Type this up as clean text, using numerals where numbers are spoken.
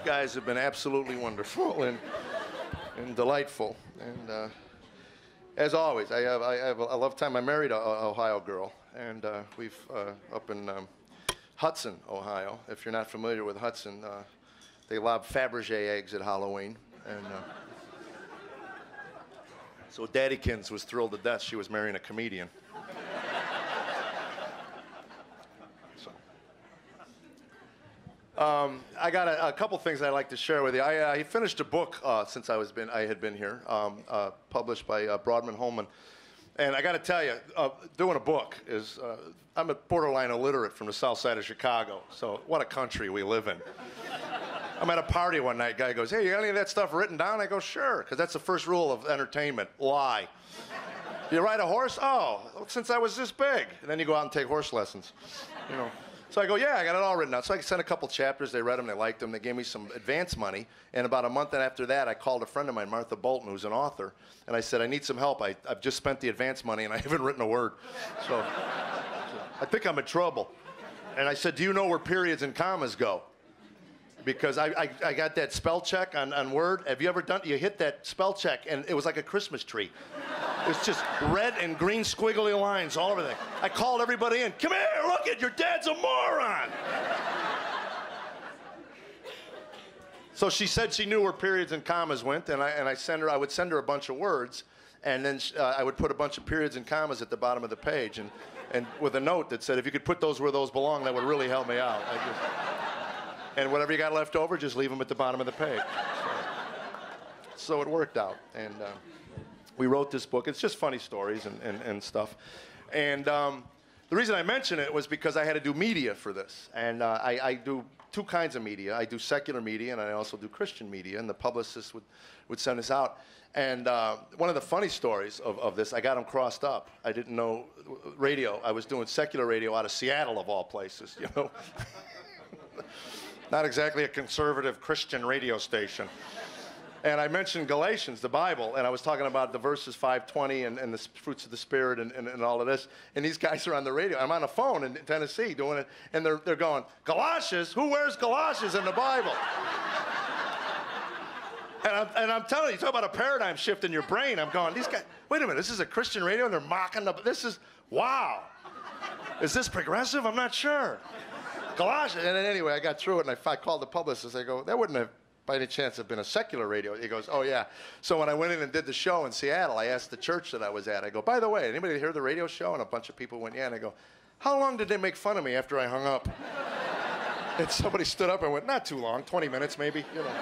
guys have been absolutely wonderful and delightful. And as always, I have a love time. I married a Ohio girl, and we've up in Hudson, Ohio. If you're not familiar with Hudson, they lob Fabergé eggs at Halloween, and so Daddykins was thrilled to death she was marrying a comedian. I got a couple things I'd like to share with you. I finished a book since I had been here, published by Broadman Holman. And I got to tell you, doing a book is, I'm a borderline illiterate from the south side of Chicago, so what a country we live in. I'm at a party one night, guy goes, hey, you got any of that stuff written down? I go, sure, because that's the first rule of entertainment, lie. You ride a horse? Oh, since I was this big. And then you go out and take horse lessons, you know. So I go, yeah, I got it all written out. So I sent a couple chapters. They read them. They liked them. They gave me some advance money. And about a month after that, I called a friend of mine, Martha Bolton, who's an author. And I said, I need some help. I've just spent the advance money, and I haven't written a word. So I think I'm in trouble. And I said, do you know where periods and commas go? Because I got that spell check on Word. Have you ever done it? You hit that spell check, and it was like a Christmas tree. It's just red and green squiggly lines all over there. I called everybody in. Come here, look it, your dad's a moron. So she said she knew where periods and commas went, and I would send her a bunch of words, and then I would put a bunch of periods and commas at the bottom of the page, and with a note that said, if you could put those where those belong, that would really help me out. And whatever you got left over, just leave them at the bottom of the page. So it worked out, and we wrote this book. It's just funny stories and stuff. And the reason I mention it was because I had to do media for this. And I do two kinds of media. I do secular media, and I also do Christian media, and the publicist would send us out. And one of the funny stories of this, I got them crossed up. I didn't know radio. I was doing secular radio out of Seattle, of all places, you know. Not exactly a conservative Christian radio station. And I mentioned Galatians, the Bible, and I was talking about the verses 5:20 and the fruits of the Spirit and all of this. And these guys are on the radio. I'm on the phone in Tennessee doing it, and they're going, galoshes? Who wears galoshes in the Bible? And I'm telling you, talk about a paradigm shift in your brain. I'm going, these guys, wait a minute, this is a Christian radio, and they're mocking this is, wow. Is this progressive? I'm not sure. Galoshes. And then anyway, I got through it, and I called the publicist. I go, that wouldn't have, by any chance, have been a secular radio. He goes, oh, yeah. So when I went in and did the show in Seattle, I asked the church that I was at, I go, by the way, anybody hear the radio show? And a bunch of people went, yeah. And I go, how long did they make fun of me after I hung up? And somebody stood up and went, not too long, 20 minutes maybe, you know.